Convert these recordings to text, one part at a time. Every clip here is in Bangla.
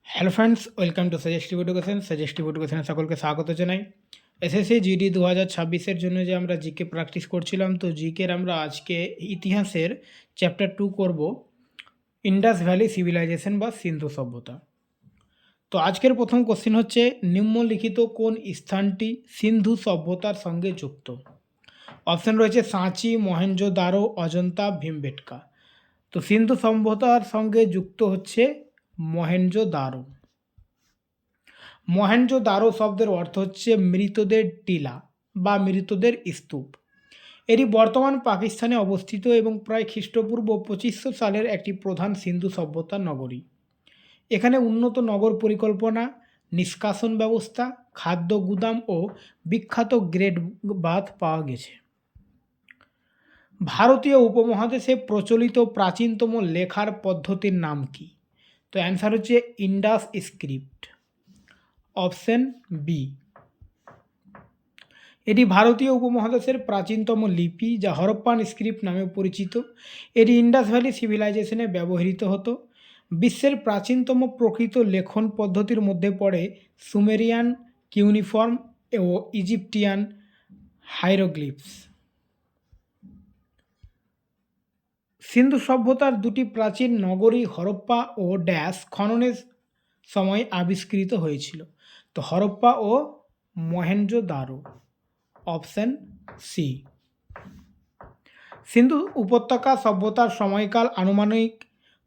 Hello friends, welcome to suggestive education. Suggestive এডুকেশনে সকলকে স্বাগত জানাই। এসএসসি জিডি 2026-এর জন্য যে আমরা জিকে প্র্যাকটিস করছিলাম, তো জিকের আমরা আজকে ইতিহাসের চ্যাপ্টার 2 করব, ইন্ডাস ভ্যালি সিভিলাইজেশন বা সিন্ধু সভ্যতা। তো আজকের প্রথম কোশ্চেন হচ্ছে, নিম্নলিখিত কোন স্থানটি সিন্ধু সভ্যতার সঙ্গে যুক্ত? অপশন রয়েছে সাঁচি, মহেঞ্জোদারো, অজন্তা, ভীমবেটকা। তো সিন্ধু সভ্যতার সঙ্গে যুক্ত হচ্ছে মহেঞ্জোদারো। মহেঞ্জোদারো শব্দের অর্থ হচ্ছে মৃতদের টিলা বা মৃতদের স্তূপ। এটি বর্তমান পাকিস্তানে অবস্থিত এবং প্রায় খ্রিস্টপূর্ব 2500 সালের একটি প্রধান সিন্ধু সভ্যতার নগরী। এখানে উন্নত নগর পরিকল্পনা, নিষ্কাশন ব্যবস্থা, খাদ্য গুদাম ও বিখ্যাত গ্রেট বাথ পাওয়া গেছে। ভারতীয় উপমহাদেশে প্রচলিত প্রাচীনতম লেখার পদ্ধতির নাম কি? তো অ্যান্সার হচ্ছে ইন্ডাস স্ক্রিপ্ট, অপশন বি। এটি ভারতীয় উপমহাদেশের প্রাচীনতম লিপি, যা হরপ্পান স্ক্রিপ্ট নামে পরিচিত। এটি ইন্ডাস ভ্যালি সিভিলাইজেশনে ব্যবহৃত হতো। বিশ্বের প্রাচীনতম প্রকৃত লেখন পদ্ধতির মধ্যে পড়ে সুমেরিয়ান, কিউনিফর্ম ও ইজিপ্টিয়ান হাইরোগ্লিফস। সিন্ধু সভ্যতার দুটি প্রাচীন নগরী হরপ্পা ও ড্যাশ খননের সময় আবিষ্কৃত হয়েছিল। তো হরপ্পা ও মহেঞ্জোদারো, অপশন সি। সিন্ধু উপত্যকা সভ্যতার সময়কাল আনুমানিক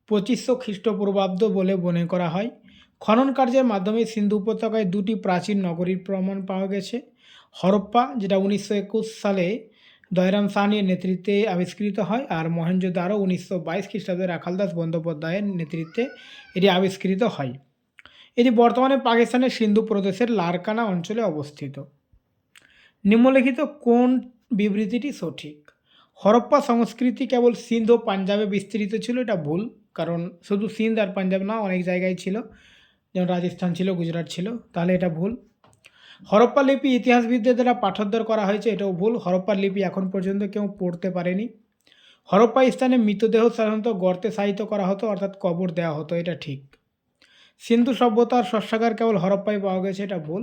2500 খ্রিস্টপূর্বাব্দ বলে মনে করা হয়। খনন কার্যের মাধ্যমে সিন্ধু উপত্যকায় দুটি প্রাচীন নগরীর প্রমাণ পাওয়া গেছে। হরপ্পা, যেটা 1921 সালে দয়রাম সাহানির নেতৃত্বে আবিষ্কৃত হয়, আর মহেঞ্জোদারো 1922 খ্রিস্টাব্দে রাখালদাস বন্দ্যোপাধ্যায়ের নেতৃত্বে এটি আবিষ্কৃত হয়। এটি বর্তমানে পাকিস্তানের সিন্ধু প্রদেশের লারকানা অঞ্চলে অবস্থিত। নিম্নলিখিত কোন বিবৃতিটি সঠিক? হরপ্পা সংস্কৃতি কেবল সিন্ধ ও পাঞ্জাবে বিস্তৃত ছিল, এটা ভুল। কারণ শুধু সিন্ধ আর পাঞ্জাব না, অনেক জায়গায় ছিল, যেমন রাজস্থান ছিল, গুজরাট ছিল, তাহলে এটা ভুল। হরপ্পা লিপি ইতিহাসবিদদের দ্বারা পাঠোদ্ধার করা হয়েছে, এটাও ভুল। হরপ্পার লিপি এখন পর্যন্ত কেউ পড়তে পারেনি। হরপ্পা স্থানে মৃতদেহ সাধারণত গর্তে শায়িত করা হতো, অর্থাৎ কবর দেওয়া হতো, এটা ঠিক। সিন্ধু সভ্যতার শস্যাগার কেবল হরপ্পায় পাওয়া গেছে, এটা ভুল।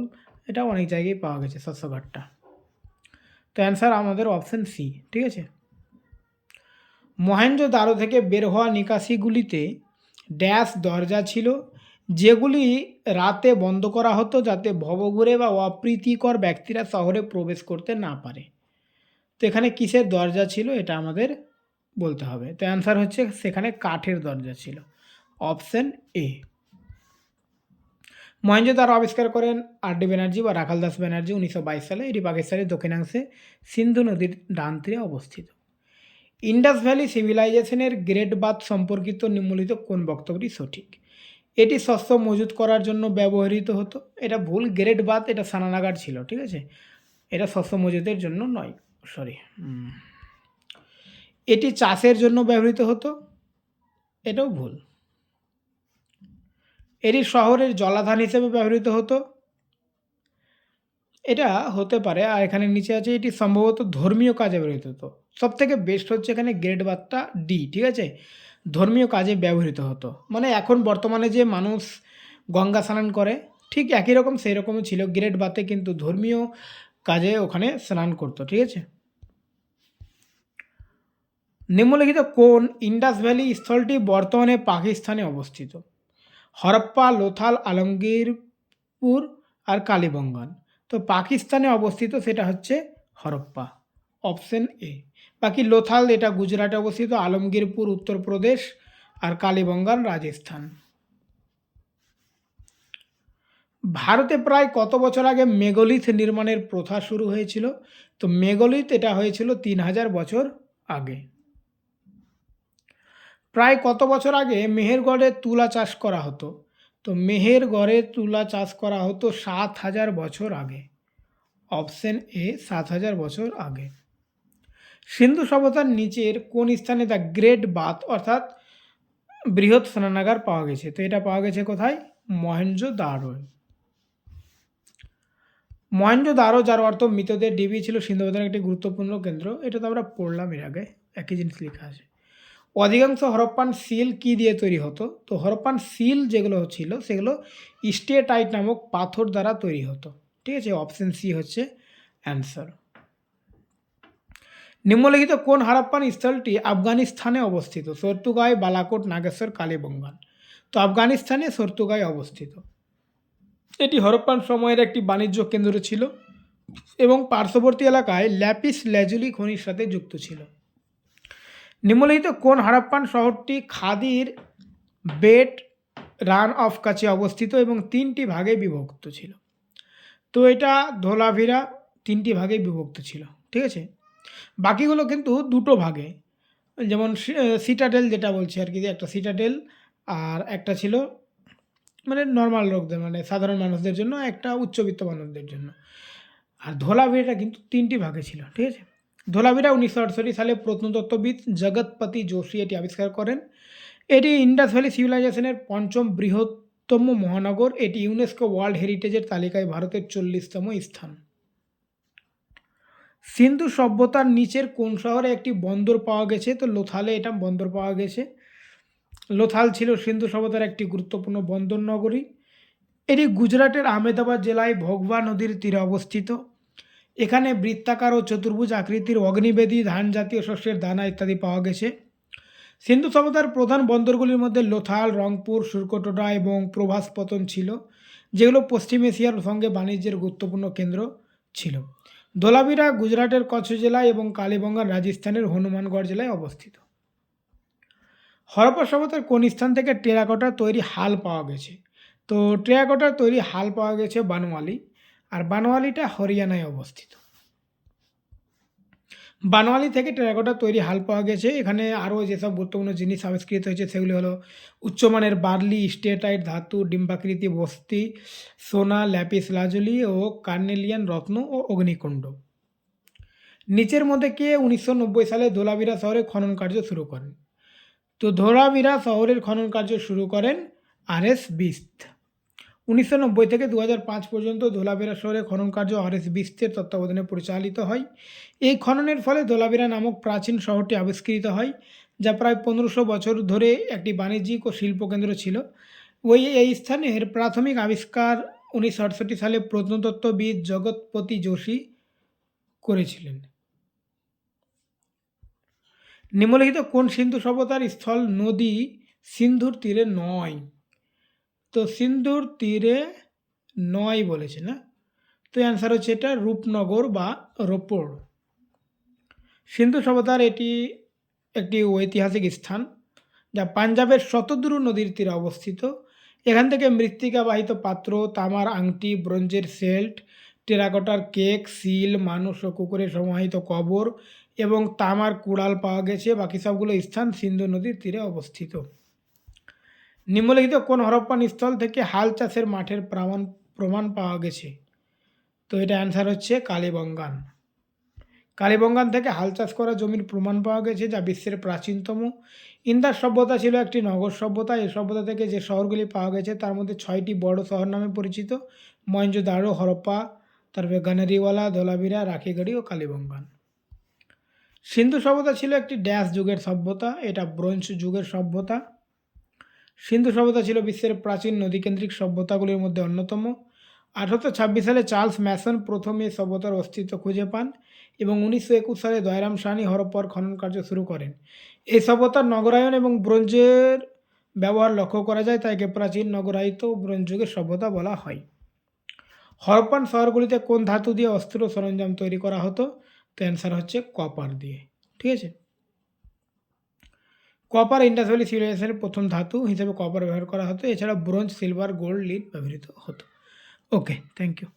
এটা অনেক জায়গায় পাওয়া গেছে শস্যাগারটা। তো অ্যান্সার আমাদের অপশন সি, ঠিক আছে। মহেঞ্জোদারো থেকে বের হওয়া নিকাশিগুলিতে ড্যাশ দরজা ছিল, যেগুলি রাতে বন্ধ করা হতো যাতে ভবঘুরে বা অপ্রীতিকর ব্যক্তিরা শহরে প্রবেশ করতে না পারে। তো এখানে কিসের দরজা ছিল এটা আমাদের বলতে হবে। তো অ্যান্সার হচ্ছে সেখানে কাঠের দরজা ছিল, অপশন এ। মহেঞ্জোদারো আবিষ্কার করেন আর.ডি. ব্যানার্জি বা রাখালদাস ব্যানার্জি 1922 সালে। এটি পাকিস্তানের দক্ষিণাংশে সিন্ধু নদীর ডান তীরে অবস্থিত। ইন্ডাস ভ্যালি সিভিলাইজেশনের গ্রেট বাথ সম্পর্কিত নিম্নলিখিত কোন বক্তব্যটি সঠিক? এটি শস্য মজুত করার জন্য ব্যবহৃত হতো, এটা ভুল। গ্রেট বাথ এটা স্নানাগার ছিল, ঠিক আছে, এটা শস্য মজুতের জন্য নয়, সরি। এটি চাষের জন্য ব্যবহৃত হতো, এটাও ভুল। এটি শহরের জলাধার হিসেবে ব্যবহৃত হতো, এটা হতে পারে। আর এখানে নিচে আছে এটি সম্ভবত ধর্মীয় কাজে ব্যবহৃত হতো। সব থেকে বেস্ট হচ্ছে এখানে গ্রেট বাথটা ডি, ঠিক আছে, ধর্মীয় কাজে ব্যবহৃত হতো। মানে এখন বর্তমানে যে মানুষ গঙ্গা স্নান করে, ঠিক একই রকম সেই রকমই ছিল গ্রেট বাথে, কিন্তু ধর্মীয় কাজে ওখানে স্নান করতো, ঠিক আছে। নিম্নলিখিত কোন ইন্ডাস ভ্যালি স্থলটি বর্তমানে পাকিস্তানে অবস্থিত? হরপ্পা, লোথাল, আলমগীরপুর আর কালীবঙ্গান। তো পাকিস্তানে অবস্থিত সেটা হচ্ছে হরপ্পা, অপশন এ। বাকি লোথাল এটা গুজরাটে অবস্থিত, আলমগীরপুর উত্তরপ্রদেশ আর কালীবঙ্গান রাজস্থান। ভারতে প্রায় কত বছর আগে মেগালিথ নির্মাণের প্রথা শুরু হয়েছিল? তো মেগালিথ এটা হয়েছিল 3000 বছর আগে। প্রায় কত বছর আগে মেহেরগড়ে তুলা চাষ করা হতো? তো মেহেরগড়ে তুলা চাষ করা হতো 7000 বছর আগে, অপশন এ 7000 বছর আগে। সিন্ধু সভ্যতার নিচের কোন স্থানে দ্য গ্রেট বাথ অর্থাৎ বৃহৎ স্নানাগার পাওয়া গেছে? তো এটা পাওয়া গেছে কোথায়? মহেঞ্জোদারো। মহেঞ্জোদারো, যার অর্থ মৃতদের ডিবি, ছিল সিন্ধু সভ্যতার একটি গুরুত্বপূর্ণ কেন্দ্র। এটা তো আমরা পড়লাম এর আগে, একই জিনিস লেখা আছে। অধিকাংশ হরপ্পান সিল কী দিয়ে তৈরি হতো? তো হরপ্পান সিল যেগুলো ছিল সেগুলো স্টেটাইট নামক পাথর দ্বারা তৈরি হতো। ঠিক আছে, অপশন সি হচ্ছে অ্যান্সার। নিম্নলিখিত কোন হারাপ্পান স্থলটি আফগানিস্তানে অবস্থিত? সর্তুগাই, বালাকোট, নাগেশ্বর, কালীবঙ্গান। তো আফগানিস্তানে সর্তুগাই অবস্থিত। এটি হরপ্পান সময়ের একটি বাণিজ্য কেন্দ্র ছিল এবং পার্শ্ববর্তী এলাকায় ল্যাপিস ল্যাজুলি খনির সাথে যুক্ত ছিল। নিম্নলিখিত কোন হারাপ্পান শহরটি খাদির বেট রান অফ কাছে অবস্থিত এবং 3টি ভাগে বিভক্ত ছিল? তো এটা ধোলাভিরা 3টি ভাগে বিভক্ত ছিল। ঠিক আছে, বাকিগুলো কিন্তু 2টো ভাগে, যেমন সিটাডেল যেটা বলছে আর কি, একটা সিটাডেল আর একটা ছিল মানে নর্মাল লোকদের মানে সাধারণ মানুষদের জন্য, একটা উচ্চবিত্ত মানুষদের জন্য। আর ধোলাভিরাটা কিন্তু 3টি ভাগে ছিল। ঠিক আছে, ধোলাভিরা 1968 সালে প্রত্নতত্ত্ববিদ জগৎপতি যোশী এটি আবিষ্কার করেন। এটি ইন্ডাস ভ্যালি সিভিলাইজেশনের 5ম বৃহত্তম মহানগর। এটি ইউনেস্কো ওয়ার্ল্ড হেরিটেজের তালিকায় ভারতের 40তম স্থান। সিন্ধু সভ্যতার নিচের কোন শহরে একটি বন্দর পাওয়া গেছে? তো লোথালে এটা বন্দর পাওয়া গেছে। লোথাল ছিল সিন্ধু সভ্যতার একটি গুরুত্বপূর্ণ বন্দর নগরী। এটি গুজরাটের আহমেদাবাদ জেলায় ভোগবা নদীর তীরে অবস্থিত। এখানে বৃত্তাকার ও চতুর্ভুজ আকৃতির অগ্নিবেদী, ধান জাতীয় শস্যের দানা ইত্যাদি পাওয়া গেছে। সিন্ধু সভ্যতার প্রধান বন্দরগুলির মধ্যে লোথাল, রংপুর, সুরকটোডা এবং প্রভাসপতন ছিল, যেগুলো পশ্চিম এশিয়ার সঙ্গে বাণিজ্যের গুরুত্বপূর্ণ কেন্দ্র ছিল। ধোলাভিরা গুজরাটের কচ্ছ জেলায় এবং কালীবঙ্গান রাজস্থানের হনুমানগড় জেলায় অবস্থিত। হরপ্পা সভ্যতার কোন স্থান থেকে টেরাকোটার তৈরি হাল পাওয়া গেছে? তো টেরাকোটার তৈরি হাল পাওয়া গেছে বানোয়ালি, আর বানোয়ালিটা হরিয়ানায় অবস্থিত। বানোয়ালি থেকে টেরাকোটার তৈরি হাল পাওয়া গেছে। এখানে আরও যেসব গুরুত্বপূর্ণ জিনিস আবিষ্কৃত হয়েছে সেগুলি হলো উচ্চমানের বার্লি, স্টেটাইট ধাতু, ডিম্বাকৃতি বস্তি, সোনা, ল্যাপিস লাজুলি ও কার্নেলিয়ান রত্ন ও অগ্নিকুণ্ড। নিচের মধ্যে কে 1990 সালে ধোলাভিরা শহরে খনন কার্য শুরু করেন? তো ধোলাভিরা শহরের খনন কার্য শুরু করেন আর.এস. বিস্ত। 1990 থেকে 2005 পর্যন্ত ধোলাভিরা শহরে খনন কার্য আর.এস. বিস্তের তত্ত্বাবধানে পরিচালিত হয়। এই খননের ফলে ধোলাভিরা নামক প্রাচীন শহরটি আবিষ্কৃত হয়, যা প্রায় 1500 বছর ধরে একটি বাণিজ্যিক ও শিল্পকেন্দ্র ছিল। এই স্থানের প্রাথমিক আবিষ্কার 1968 সালে প্রত্নতত্ত্ববিদ জগৎপতি যোশী করেছিলেন। নিম্নলিখিত কোন সিন্ধু সভ্যতার স্থল নদী সিন্ধুর তীরে নয়? তো সিন্ধুর তীরে নয় বলেছে না, তো অ্যান্সার হচ্ছে এটা রূপনগর বা রোপড়। সিন্ধু সভ্যতার এটি একটি ঐতিহাসিক স্থান, যা পাঞ্জাবের শতদ্রু নদীর তীরে অবস্থিত। এখান থেকে মৃত্তিকাবাহিত পাত্র, তামার আংটি, ব্রোঞ্জের সেল্ট, টেরাকোটার কেক, সিল, মানুষ ও কুকুরের সমাহিত কবর এবং তামার কুড়াল পাওয়া গেছে। বাকি সবগুলো স্থান সিন্ধু নদীর তীরে অবস্থিত। নিম্নলিখিত কোন হরপ্পান স্থল থেকে হাল চাষের মাঠের প্রমাণ পাওয়া গেছে? তো এটা অ্যান্সার হচ্ছে কালীবঙ্গান। কালীবঙ্গান থেকে হাল চাষ করা জমির প্রমাণ পাওয়া গেছে, যা বিশ্বের প্রাচীনতম। ইন্দাস সভ্যতা ছিল একটি নগর সভ্যতা। এই সভ্যতা থেকে যে শহরগুলি পাওয়া গেছে তার মধ্যে 6টি বড় শহর নামে পরিচিত: মহেঞ্জোদারো, হরপ্পা, তারপরে গানারিওয়ালা, ধোলাভিরা, রাখিগড়ি ও কালীবঙ্গান। সিন্ধু সভ্যতা ছিল একটি ড্যাশ যুগের সভ্যতা, এটা ব্রোঞ্জ যুগের সভ্যতা। সিন্ধু সভ্যতা ছিল বিশ্বের প্রাচীন নদীকেন্দ্রিক সভ্যতাগুলির মধ্যে অন্যতম। 1826 সালে চার্লস ম্যাসন প্রথম এই সভ্যতার অস্তিত্ব খুঁজে পান এবং 1921 সালে দয়রাম সানি হরপ্পার খনন কার্য শুরু করেন। এই সভ্যতার নগরায়ন এবং ব্রোঞ্জের ব্যবহার লক্ষ্য করা যায়, তাই একে প্রাচীন নগরায়িত ব্রোঞ্জ যুগের সভ্যতা বলা হয়। হরপ্পান শহরগুলিতে কোন ধাতু দিয়ে অস্ত্র সরঞ্জাম তৈরি করা হতো? তো অ্যান্সার হচ্ছে কপার দিয়ে। ঠিক আছে, কপার ইন্ডাস ভ্যালি সিভিলাইজেশনের প্রথম ধাতু হিসেবে কপার ব্যবহার করা হতো। এছাড়া ব্রোঞ্জ, সিলভার, গোল্ড, লিড ব্যবহৃত হতো। ওকে, থ্যাংক ইউ।